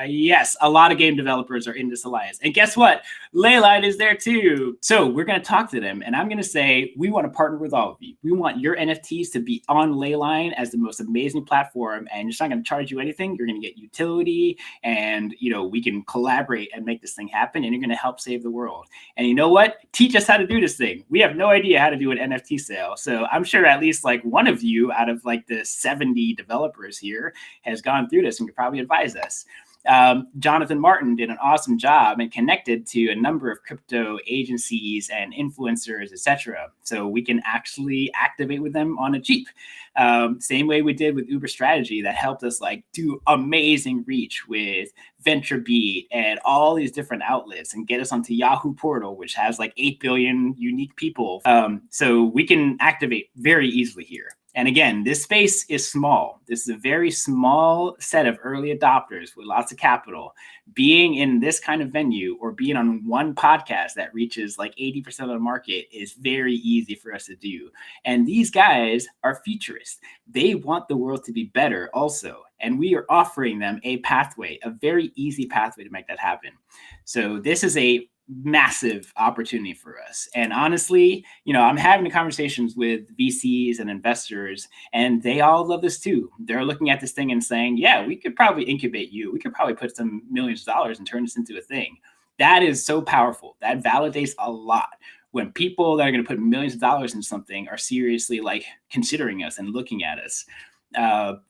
yes, a lot of game developers are in this alliance. And guess what? Leyline is there too. So we're going to talk to them and I'm going to say, we want to partner with all of you. We want your NFTs to be on Leyline as the most amazing platform. And it's not going to charge you anything. You're going to get utility and, we can collaborate and make this thing happen. And you're going to help save the world. And you know what? Teach us how to do this thing. We have no idea how to do an NFT sale. So I'm sure at least like one of you out of like the 70 developers here has gone through this and could probably advise us. Jonathan Martin did an awesome job and connected to a number of crypto agencies and influencers, etc. So we can actually activate with them on a Jeep. Same way we did with Uber Strategy that helped us like do amazing reach with VentureBeat and all these different outlets and get us onto Yahoo Portal, which has like 8 billion unique people. So we can activate very easily here. And again, this space is small. This is a very small set of early adopters with lots of capital. Being in this kind of venue or being on one podcast that reaches like 80% of the market is very easy for us to do. And these guys are futurists. They want the world to be better also. And we are offering them a pathway, a very easy pathway to make that happen. So this is a massive opportunity for us. And honestly, I'm having conversations with VCs and investors, and they all love this too. They're looking at this thing and saying, yeah, we could probably incubate you. We could probably put some millions of dollars and turn this into a thing. That is so powerful. That validates a lot. When people that are going to put millions of dollars in something are seriously like considering us and looking at us,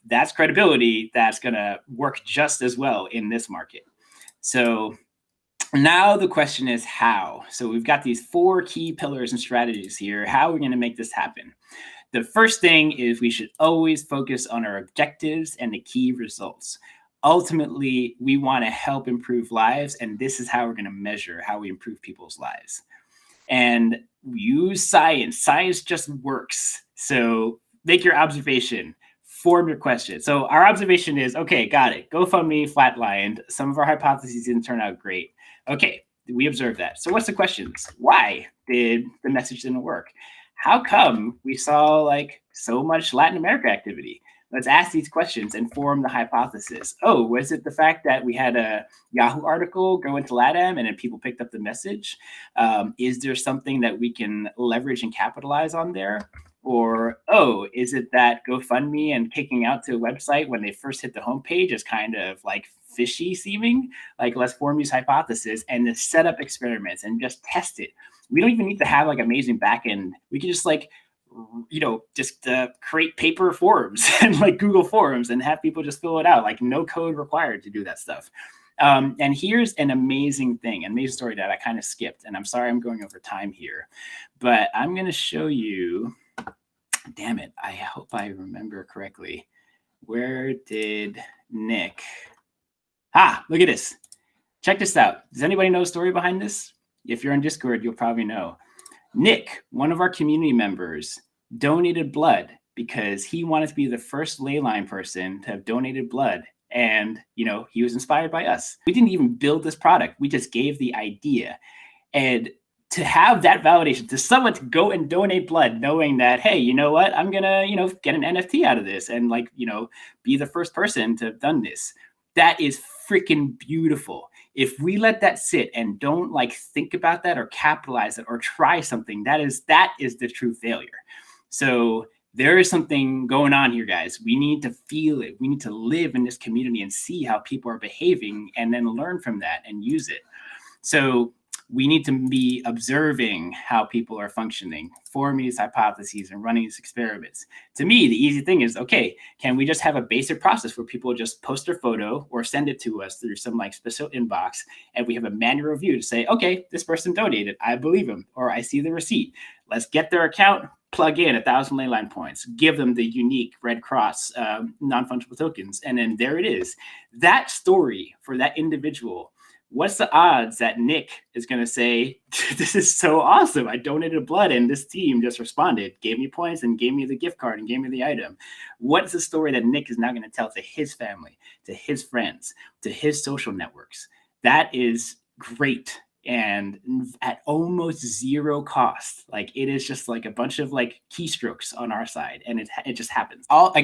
that's credibility that's going to work just as well in this market. So now the question is how. So we've got these 4 key pillars and strategies here. How are we going to make this happen? The first thing is we should always focus on our objectives and the key results. Ultimately, we want to help improve lives, and this is how we're going to measure how we improve people's lives. And use science. Science just works. So make your observation. Form your question. So our observation is, okay, got it. GoFundMe flatlined. Some of our hypotheses didn't turn out great. Okay, we observed that. So what's the questions? Why did the message didn't work? How come we saw like so much Latin America activity. Let's ask these questions and form the hypothesis. Oh, was it the fact that we had a Yahoo article go into LATAM and then people picked up the message? Is there something that we can leverage and capitalize on there? Or, oh, is it that GoFundMe and kicking out to a website when they first hit the homepage is kind of like fishy seeming? Like, let's form these hypotheses and then set up experiments and just test it. We don't even need to have like amazing backend. We can just like, create paper forms and like Google Forms and have people just fill it out, like no code required to do that stuff. And here's an amazing story that I kind of skipped. And I'm sorry I'm going over time here, but I'm going to show you. Damn it. I hope I remember correctly. Where did Nick? Look at this. Check this out. Does anybody know the story behind this? If you're on Discord, you'll probably know. Nick, one of our community members, donated blood because he wanted to be the first Leyline person to have donated blood. And, he was inspired by us. We didn't even build this product. We just gave the idea. And to have that validation, to someone to go and donate blood, knowing that, hey, you know what, I'm going to, get an NFT out of this and be the first person to have done this. That is freaking beautiful. If we let that sit and don't think about that or capitalize it or try something, that is the true failure. So there is something going on here, guys. We need to feel it. We need to live in this community and see how people are behaving and then learn from that and use it. So we need to be observing how people are functioning, forming these hypotheses and running these experiments. To me, the easy thing is, okay, can we just have a basic process where people just post their photo or send it to us through some special inbox, and we have a manual review to say, okay, this person donated, I believe him, or I see the receipt. Let's get their account, plug in 1,000 Leyline points, give them the unique Red Cross non-fungible tokens, and then there it is. That story for that individual, what's the odds that Nick is going to say, this is so awesome, I donated blood and this team just responded, gave me points and gave me the gift card and gave me the item? What's the story that Nick is now going to tell to his family, to his friends, to his social networks? That is great. And at almost zero cost, it is just a bunch of keystrokes on our side, and it just happens. All of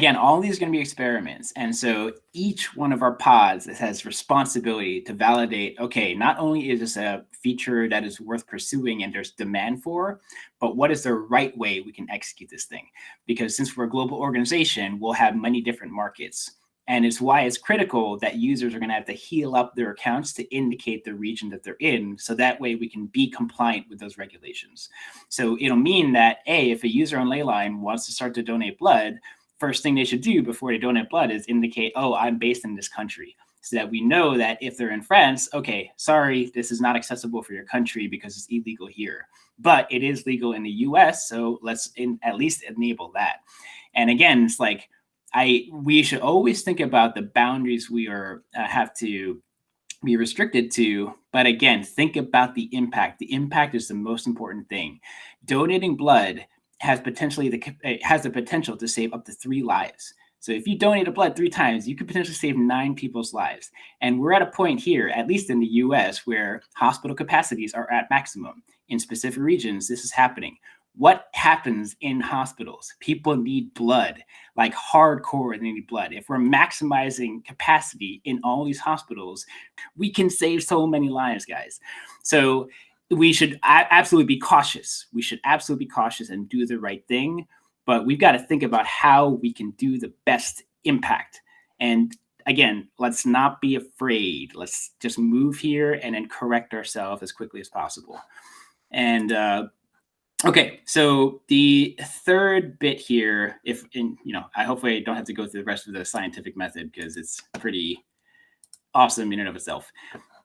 these are going to be experiments, and so each one of our pods has responsibility to validate. Okay, not only is this a feature that is worth pursuing and there's demand for, but what is the right way we can execute this thing? Because since we're a global organization, we'll have many different markets. And it's why it's critical that users are going to have to heal up their accounts to indicate the region that they're in. So that way we can be compliant with those regulations. So it'll mean that, if a user on Leyline wants to start to donate blood, first thing they should do before they donate blood is indicate, oh, I'm based in this country. So that we know that if they're in France, okay, sorry, this is not accessible for your country because it's illegal here. But it is legal in the US, so let's at least enable that. And again, it's we should always think about the boundaries we have to be restricted to. But again, think about the impact. The impact is the most important thing. Donating blood has the potential to save up to 3 lives. So if you donate blood 3 times, you could potentially save 9 people's lives. And we're at a point here, at least in the US, where hospital capacities are at maximum. In specific regions, this is happening. What happens in hospitals? People need blood, hardcore, they need blood. If we're maximizing capacity in all these hospitals, we can save so many lives, guys. So we should absolutely be cautious. We should absolutely be cautious and do the right thing. But we've got to think about how we can do the best impact. And again, let's not be afraid. Let's just move here and then correct ourselves as quickly as possible. And okay, so the third bit here, I hopefully don't have to go through the rest of the scientific method because it's pretty awesome in and of itself.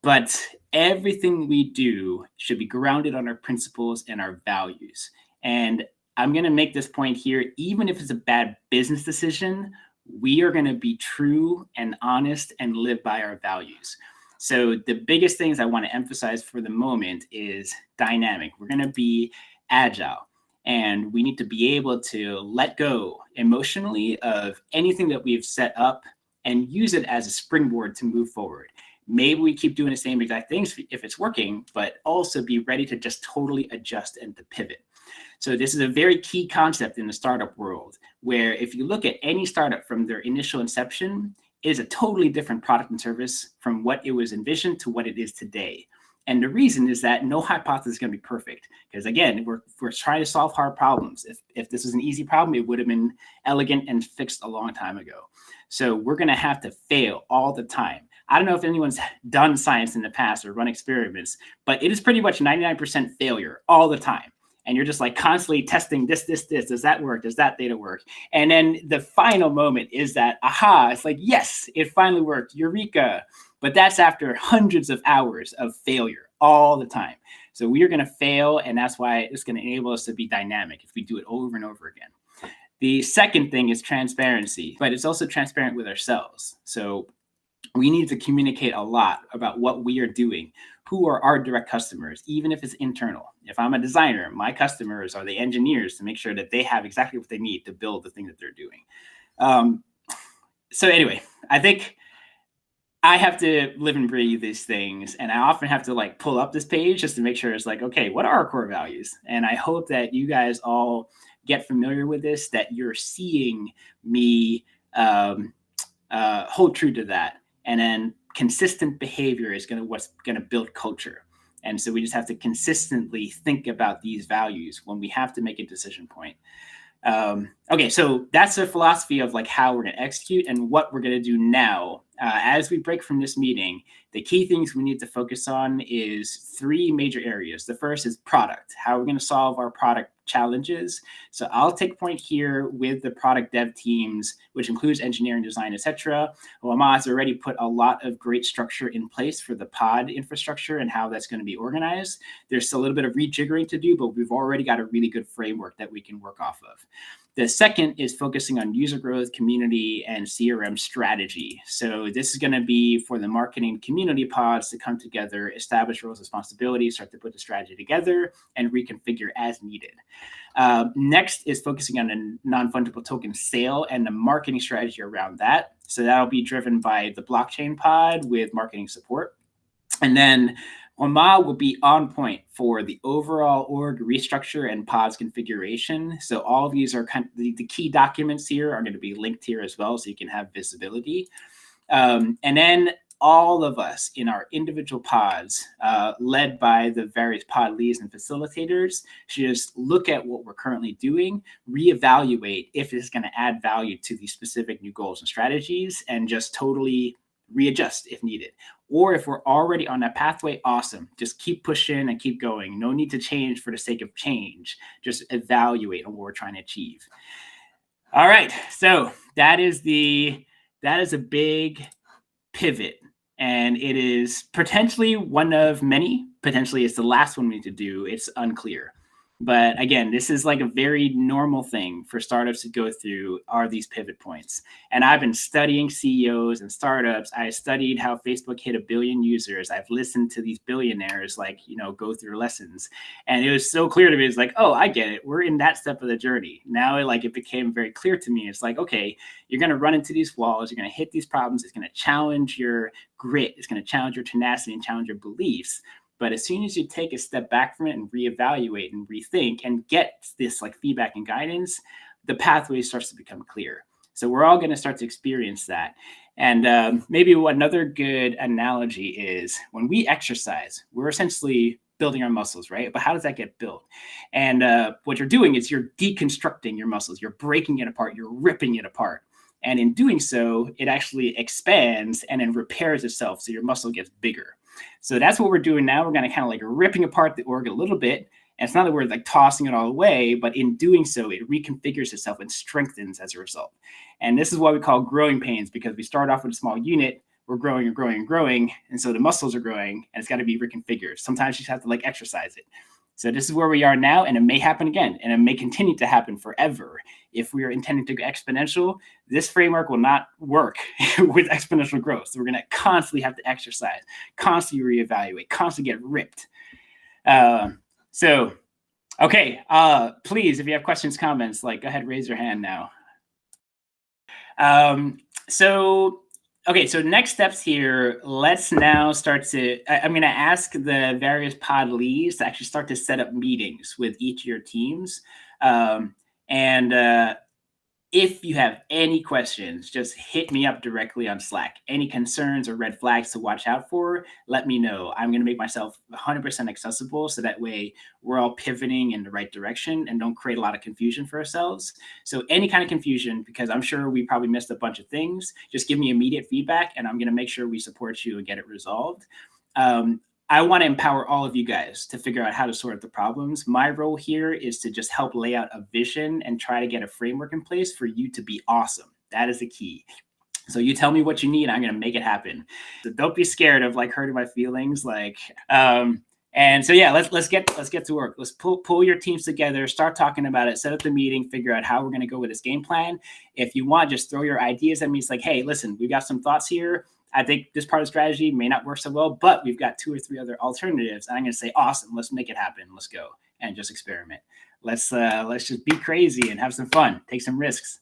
But everything we do should be grounded on our principles and our values. And I'm going to make this point here, even if it's a bad business decision, we are going to be true and honest and live by our values. So the biggest things I want to emphasize for the moment is dynamic. We're going to be agile, and we need to be able to let go emotionally of anything that we've set up and use it as a springboard to move forward. Maybe we keep doing the same exact things if it's working, but also be ready to just totally adjust and to pivot. So this is a very key concept in the startup world, where if you look at any startup from their initial inception, it is a totally different product and service from what it was envisioned to what it is today. And the reason is that no hypothesis is going to be perfect, because again, we're trying to solve hard problems. If this was an easy problem, it would have been elegant and fixed a long time ago. So we're going to have to fail all the time. I don't know if anyone's done science in the past or run experiments, but it is pretty much 99% failure all the time. And you're just like constantly testing this, does that work? Does that data work? And then the final moment is that, aha, it's like, yes, it finally worked, eureka. But that's after hundreds of hours of failure all the time. So we are going to fail, and that's why it's going to enable us to be dynamic if we do it over and over again. The second thing is transparency, but it's also transparent with ourselves. So we need to communicate a lot about what we are doing, who are our direct customers, even if it's internal. If I'm a designer, my customers are the engineers, to make sure that they have exactly what they need to build the thing that they're doing. So anyway, I think I have to live and breathe these things, and I often have to like pull up this page just to make sure it's like, okay, what are our core values? And I hope that you guys all get familiar with this, that you're seeing me hold true to that. And then consistent behavior is what's going to build culture. And so we just have to consistently think about these values when we have to make a decision point. Okay, so that's the philosophy of like how we're going to execute and what we're going to do now. As we break from this meeting, the key things we need to focus on is 3 major areas. The first is product, how we're going to solve our product challenges. So I'll take point here with the product dev teams, which includes engineering, design, etc. Wama has already put a lot of great structure in place for the pod infrastructure and how that's going to be organized. There's still a little bit of rejiggering to do, but we've already got a really good framework that we can work off of. The second is focusing on user growth, community, and CRM strategy. So this is going to be for the marketing community pods to come together, establish roles and responsibilities, start to put the strategy together, and reconfigure as needed. Next is focusing on a non-fungible token sale and the marketing strategy around that. So that'll be driven by the blockchain pod with marketing support. And then Wama will be on point for the overall org restructure and pods configuration. So all of these are kind of the key documents here are going to be linked here as well, so you can have visibility. And then all of us in our individual pods, led by the various pod leads and facilitators, should just look at what we're currently doing, reevaluate if it's going to add value to these specific new goals and strategies, and just totally readjust if needed. Or if we're already on that pathway, awesome. Just keep pushing and keep going. No need to change for the sake of change. Just evaluate on what we're trying to achieve. All right, so that is a big pivot, and it is potentially one of many. Potentially it's the last one we need to do. It's unclear. But again, this is like a very normal thing for startups to go through, are these pivot points. And I've been studying CEOs and startups. I studied how Facebook hit 1 billion users. I've listened to these billionaires go through lessons. And it was so clear to me. It's like, oh, I get it. We're in that step of the journey. Now it became very clear to me. It's like, okay, you're going to run into these walls. You're going to hit these problems. It's going to challenge your grit. It's going to challenge your tenacity and challenge your beliefs. But as soon as you take a step back from it and reevaluate and rethink and get this feedback and guidance, the pathway starts to become clear. So we're all going to start to experience that. And maybe another good analogy is when we exercise, we're essentially building our muscles, right? But how does that get built? And what you're doing is you're deconstructing your muscles. You're breaking it apart. You're ripping it apart. And in doing so, it actually expands and then repairs itself. So your muscle gets bigger. So that's what we're doing now. We're going to kind of ripping apart the org a little bit. And it's not that we're tossing it all away, but in doing so, it reconfigures itself and strengthens as a result. And this is what we call growing pains, because we start off with a small unit, we're growing and growing and growing. And so the muscles are growing and it's got to be reconfigured. Sometimes you just have to exercise it. So this is where we are now, and it may happen again, and it may continue to happen forever. If we are intending to go exponential, this framework will not work with exponential growth. So we're going to constantly have to exercise, constantly reevaluate, constantly get ripped. Okay, please, if you have questions, comments, go ahead, raise your hand now. So Okay, so next steps here, let's now start to, I'm going to ask the various pod leads to actually start to set up meetings with each of your teams. And if you have any questions, just hit me up directly on Slack. Any concerns or red flags to watch out for, let me know. I'm going to make myself 100% accessible so that way we're all pivoting in the right direction and don't create a lot of confusion for ourselves. So any kind of confusion, because I'm sure we probably missed a bunch of things, just give me immediate feedback and I'm going to make sure we support you and get it resolved. I want to empower all of you guys to figure out how to sort the problems. My role here is to just help lay out a vision and try to get a framework in place for you to be awesome. That is the key. So you tell me what you need, I'm going to make it happen. So don't be scared of like hurting my feelings. And so yeah, let's get to work. Let's pull your teams together, start talking about it, set up the meeting, figure out how we're going to go with this game plan. If you want, just throw your ideas at me. It's like, hey, listen, we've got some thoughts here. I think this part of the strategy may not work so well, but we've got 2 or 3 other alternatives. And I'm going to say, awesome, let's make it happen. Let's go and just experiment. Let's just be crazy and have some fun, take some risks.